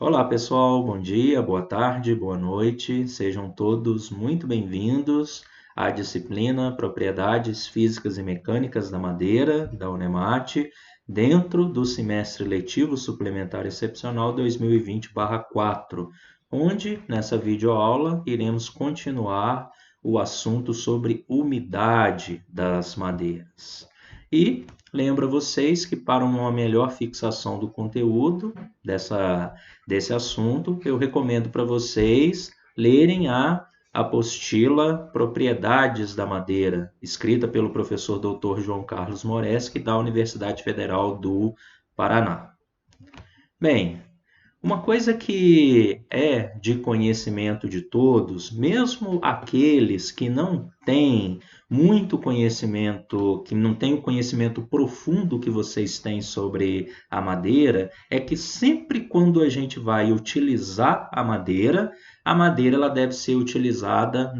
Olá, pessoal. Bom dia, boa tarde, boa noite. Sejam todos muito bem-vindos à disciplina Propriedades Físicas e Mecânicas da Madeira, da Unemate, dentro do semestre letivo suplementar excepcional 2020/4, onde, nessa videoaula, iremos continuar o assunto sobre umidade das madeiras. E lembro a vocês que, para uma melhor fixação do conteúdo desse assunto, eu recomendo para vocês lerem a apostila Propriedades da Madeira, escrita pelo professor Dr. João Carlos Moreschi, da Universidade Federal do Paraná. Bem, uma coisa que é de conhecimento de todos, mesmo aqueles que não têm muito conhecimento, que não têm o conhecimento profundo que vocês têm sobre a madeira, é que sempre quando a gente vai utilizar a madeira ela deve ser utilizada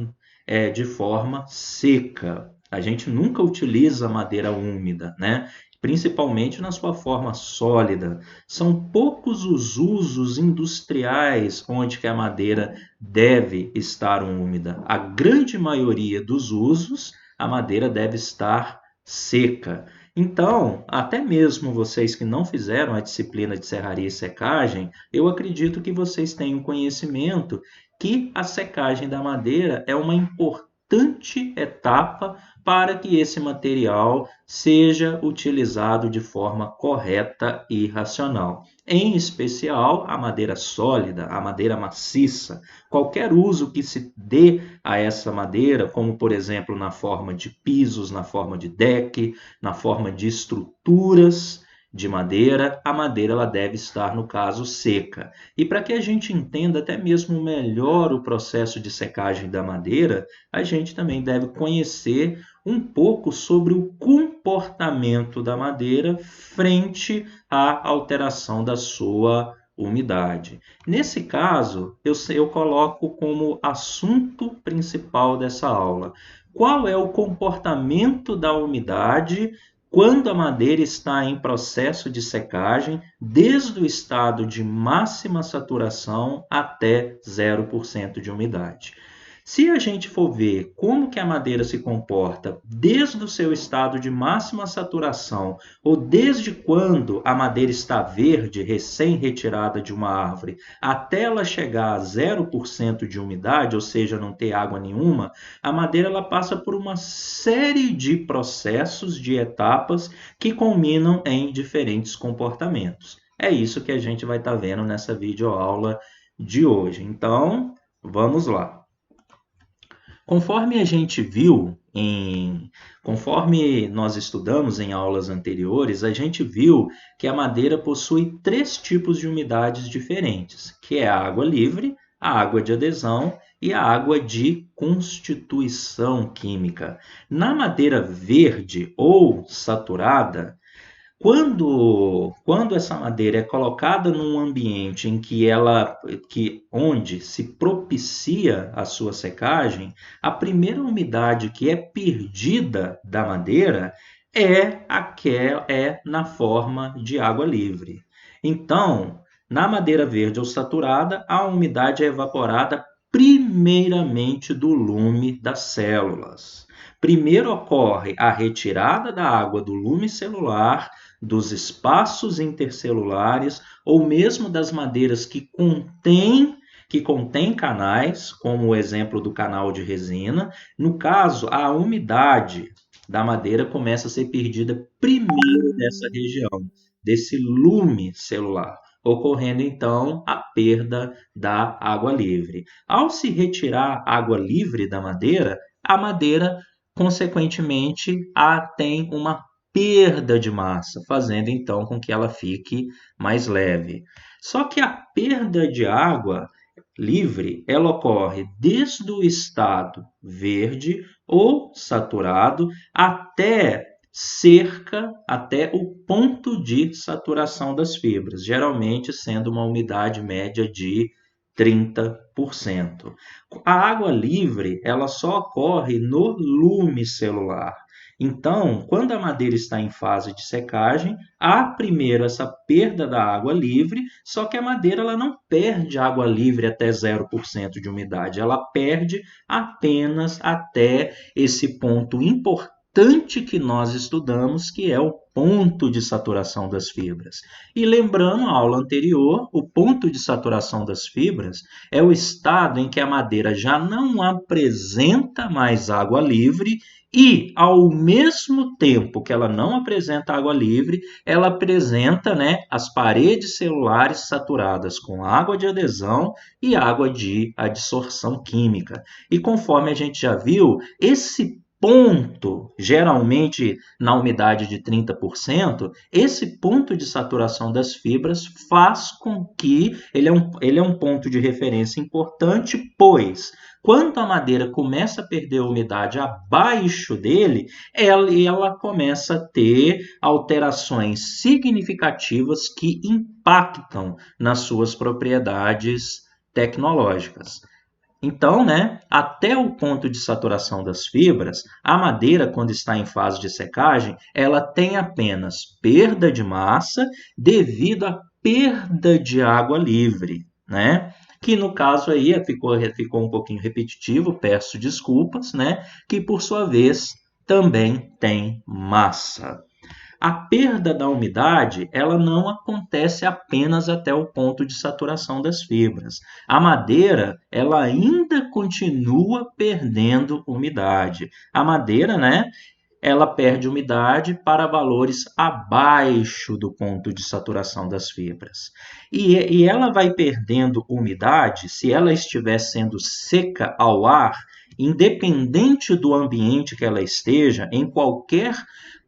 de forma seca. A gente nunca utiliza madeira úmida, né? Principalmente na sua forma sólida. São poucos os usos industriais onde que a madeira deve estar úmida. A grande maioria dos usos, a madeira deve estar seca. Então, até mesmo vocês que não fizeram a disciplina de serraria e secagem, eu acredito que vocês tenham conhecimento que a secagem da madeira é uma importante etapa para que esse material seja utilizado de forma correta e racional. Em especial, a madeira sólida, a madeira maciça. Qualquer uso que se dê a essa madeira, como por exemplo na forma de pisos, na forma de deck, na forma de estruturas de madeira, a madeira ela deve estar, no caso, seca. E para que a gente entenda até mesmo melhor o processo de secagem da madeira, a gente também deve conhecer um pouco sobre o comportamento da madeira frente à alteração da sua umidade. Nesse caso, eu coloco como assunto principal dessa aula: qual é o comportamento da umidade quando a madeira está em processo de secagem, desde o estado de máxima saturação até 0% de umidade. Se a gente for ver como que a madeira se comporta desde o seu estado de máxima saturação ou desde quando a madeira está verde, recém-retirada de uma árvore, até ela chegar a 0% de umidade, ou seja, não ter água nenhuma, a madeira ela passa por uma série de processos, de etapas que culminam em diferentes comportamentos. É isso que a gente vai estar vendo nessa videoaula de hoje. Então, vamos lá. Conforme a gente viu conforme nós estudamos em aulas anteriores, a gente viu que a madeira possui três tipos de umidades diferentes, que é a água livre, a água de adesão e a água de constituição química. Na madeira verde ou saturada, quando essa madeira é colocada num ambiente em onde se propicia a sua secagem, a primeira umidade que é perdida da madeira é na forma de água livre. Então, na madeira verde ou saturada, a umidade é evaporada primeiramente do lume das células. Primeiro ocorre a retirada da água do lume celular, dos espaços intercelulares ou mesmo das madeiras que contém canais, como o exemplo do canal de resina. No caso, a umidade da madeira começa a ser perdida primeiro nessa região, desse lume celular, ocorrendo então a perda da água livre. Ao se retirar água livre da madeira, a madeira, consequentemente, tem uma perda de massa, fazendo então com que ela fique mais leve. Só que a perda de água livre, ela ocorre desde o estado verde ou saturado até o ponto de saturação das fibras, geralmente sendo uma umidade média de 30%. A água livre, ela só ocorre no lume celular. Então, quando a madeira está em fase de secagem, há primeiro essa perda da água livre, só que a madeira ela não perde água livre até 0% de umidade, ela perde apenas até esse ponto importante que nós estudamos, que é o ponto de saturação das fibras. E lembrando a aula anterior, o ponto de saturação das fibras é o estado em que a madeira já não apresenta mais água livre e, ao mesmo tempo que ela não apresenta água livre, ela apresenta, né, as paredes celulares saturadas com água de adesão e água de adsorção química. E conforme a gente já viu, esse ponto, geralmente na umidade de 30%, esse ponto de saturação das fibras faz com que ele é um ponto de referência importante, pois quando a madeira começa a perder a umidade abaixo dele, ela começa a ter alterações significativas que impactam nas suas propriedades tecnológicas. Então, né, até o ponto de saturação das fibras, a madeira, quando está em fase de secagem, ela tem apenas perda de massa devido à perda de água livre, né? Que no caso aí ficou um pouquinho repetitivo, peço desculpas, né? Que por sua vez também tem massa. A perda da umidade, ela não acontece apenas até o ponto de saturação das fibras. A madeira, ela ainda continua perdendo umidade. A madeira, né, ela perde umidade para valores abaixo do ponto de saturação das fibras. E ela vai perdendo umidade se ela estiver sendo seca ao ar, independente do ambiente que ela esteja, em qualquer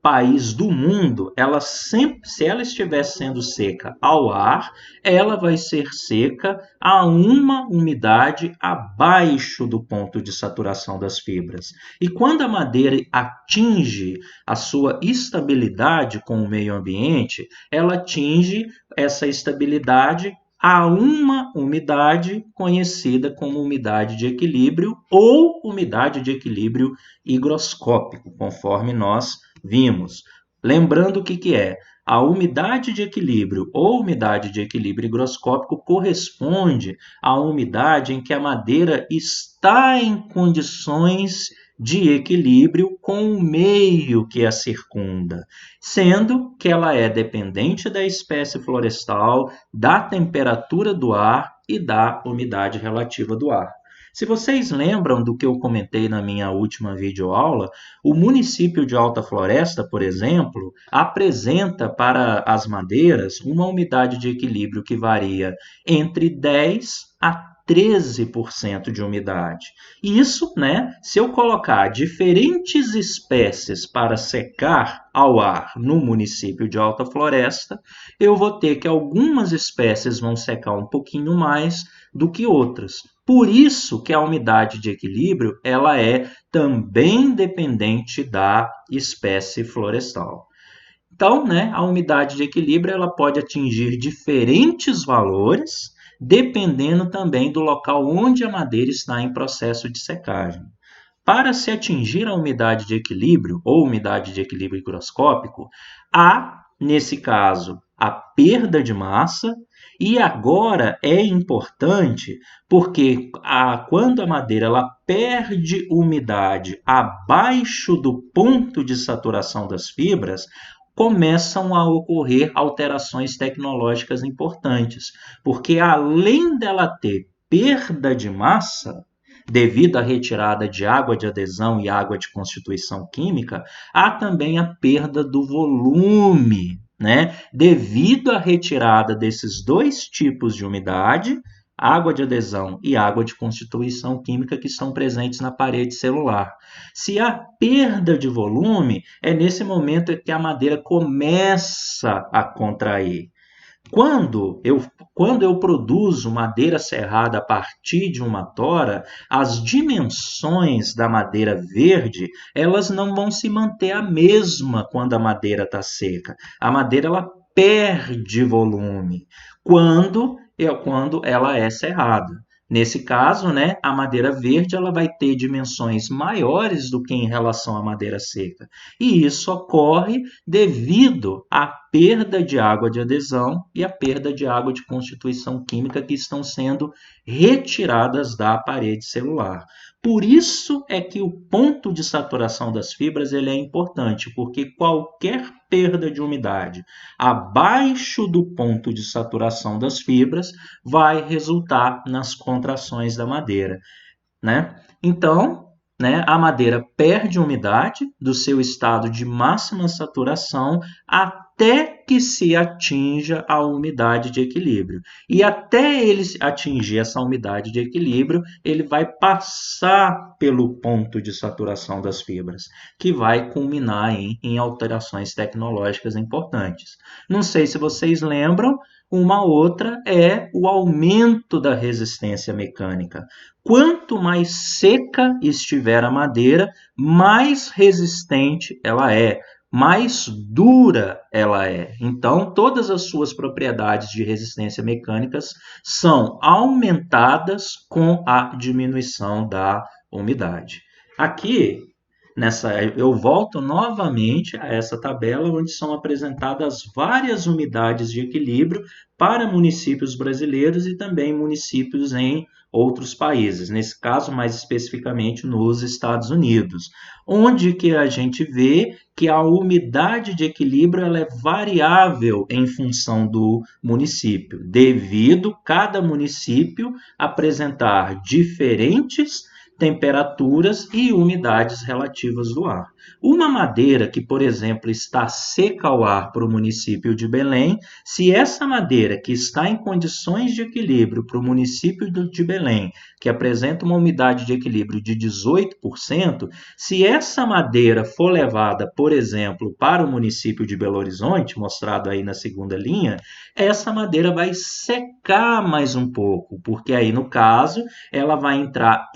país do mundo, ela sempre, se ela estiver sendo seca ao ar, ela vai ser seca a uma umidade abaixo do ponto de saturação das fibras. E quando a madeira atinge a sua estabilidade com o meio ambiente, ela atinge essa estabilidade a uma umidade conhecida como umidade de equilíbrio ou umidade de equilíbrio higroscópico, conforme nós vimos. Lembrando o que é? A umidade de equilíbrio ou umidade de equilíbrio higroscópico corresponde à umidade em que a madeira está em condições de equilíbrio com o meio que a circunda, sendo que ela é dependente da espécie florestal, da temperatura do ar e da umidade relativa do ar. Se vocês lembram do que eu comentei na minha última videoaula, o município de Alta Floresta, por exemplo, apresenta para as madeiras uma umidade de equilíbrio que varia entre 10 a 13% de umidade. Isso, né, se eu colocar diferentes espécies para secar ao ar no município de Alta Floresta, eu vou ter que algumas espécies vão secar um pouquinho mais do que outras. Por isso que a umidade de equilíbrio ela é também dependente da espécie florestal. Então, né, a umidade de equilíbrio ela pode atingir diferentes valores, dependendo também do local onde a madeira está em processo de secagem. Para se atingir a umidade de equilíbrio ou umidade de equilíbrio higroscópico, há, nesse caso, a perda de massa. E agora é importante porque quando a madeira ela perde umidade abaixo do ponto de saturação das fibras, começam a ocorrer alterações tecnológicas importantes, porque além dela ter perda de massa, devido à retirada de água de adesão e água de constituição química, há também a perda do volume, né? Devido à retirada desses dois tipos de umidade, água de adesão e água de constituição química que estão presentes na parede celular. Se há perda de volume, é nesse momento que a madeira começa a contrair. Quando eu produzo madeira serrada a partir de uma tora, as dimensões da madeira verde, elas não vão se manter a mesma quando a madeira está seca. A madeira ela perde volume quando ela é serrada. Nesse caso, né, a madeira verde ela vai ter dimensões maiores do que em relação à madeira seca. E isso ocorre devido à perda de água de adesão e à perda de água de constituição química que estão sendo retiradas da parede celular. Por isso é que o ponto de saturação das fibras ele é importante, porque qualquer perda de umidade abaixo do ponto de saturação das fibras vai resultar nas contrações da madeira, né? Então, né, a madeira perde umidade do seu estado de máxima saturação até que se atinja a umidade de equilíbrio. E até ele atingir essa umidade de equilíbrio, ele vai passar pelo ponto de saturação das fibras, que vai culminar em alterações tecnológicas importantes. Não sei se vocês lembram, uma outra é o aumento da resistência mecânica. Quanto mais seca estiver a madeira, mais resistente ela é, mais dura ela é. Então, todas as suas propriedades de resistência mecânicas são aumentadas com a diminuição da umidade. Aqui, eu volto novamente a essa tabela onde são apresentadas várias unidades de equilíbrio para municípios brasileiros e também municípios em outros países, nesse caso mais especificamente nos Estados Unidos, onde que a gente vê que a umidade de equilíbrio ela é variável em função do município, devido cada município apresentar diferentes temperaturas e umidades relativas do ar. Uma madeira que, por exemplo, está seca ao ar para o município de Belém, se essa madeira que está em condições de equilíbrio para o município de Belém, que apresenta uma umidade de equilíbrio de 18%, se essa madeira for levada, por exemplo, para o município de Belo Horizonte, mostrado aí na segunda linha, essa madeira vai secar mais um pouco, porque aí, no caso, ela vai entrar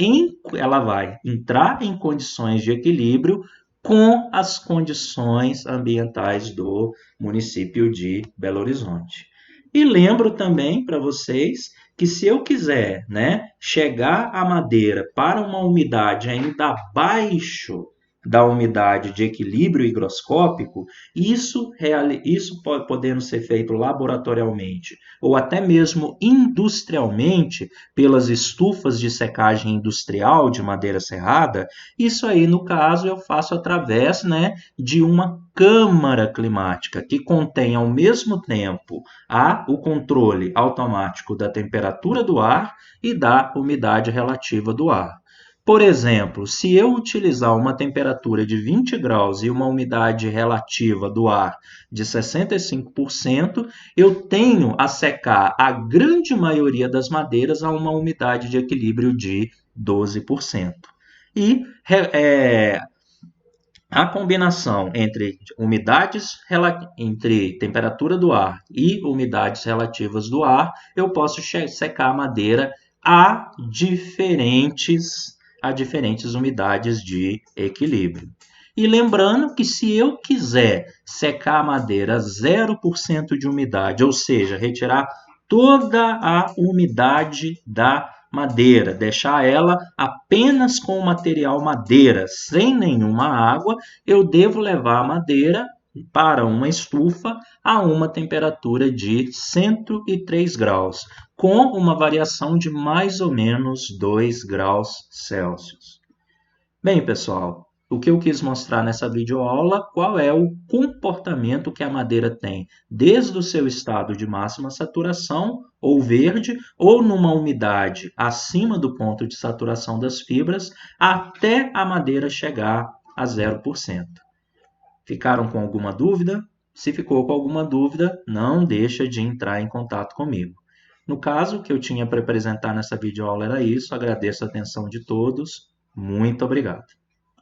em condições de equilíbrio com as condições ambientais do município de Belo Horizonte. E lembro também para vocês que se eu quiser, né, chegar a madeira para uma umidade ainda abaixo da umidade de equilíbrio higroscópico, isso podendo ser feito laboratorialmente ou até mesmo industrialmente pelas estufas de secagem industrial de madeira serrada, isso aí no caso eu faço através, né, de uma câmara climática que contém ao mesmo tempo o controle automático da temperatura do ar e da umidade relativa do ar. Por exemplo, se eu utilizar uma temperatura de 20 graus e uma umidade relativa do ar de 65%, eu tenho a secar a grande maioria das madeiras a uma umidade de equilíbrio de 12%. E a combinação entre entre temperatura do ar e umidades relativas do ar, eu posso secar a madeira a diferentes umidades de equilíbrio. E lembrando que se eu quiser secar a madeira a 0% de umidade, ou seja, retirar toda a umidade da madeira, deixar ela apenas com o material madeira, sem nenhuma água, eu devo levar a madeira para uma estufa a uma temperatura de 103 graus, com uma variação de mais ou menos 2 graus Celsius. Bem, pessoal, o que eu quis mostrar nessa videoaula, qual é o comportamento que a madeira tem, desde o seu estado de máxima saturação, ou verde, ou numa umidade acima do ponto de saturação das fibras, até a madeira chegar a 0%. Ficaram com alguma dúvida? Se ficou com alguma dúvida, não deixa de entrar em contato comigo. No caso, o que eu tinha para apresentar nessa videoaula era isso. Agradeço a atenção de todos. Muito obrigado.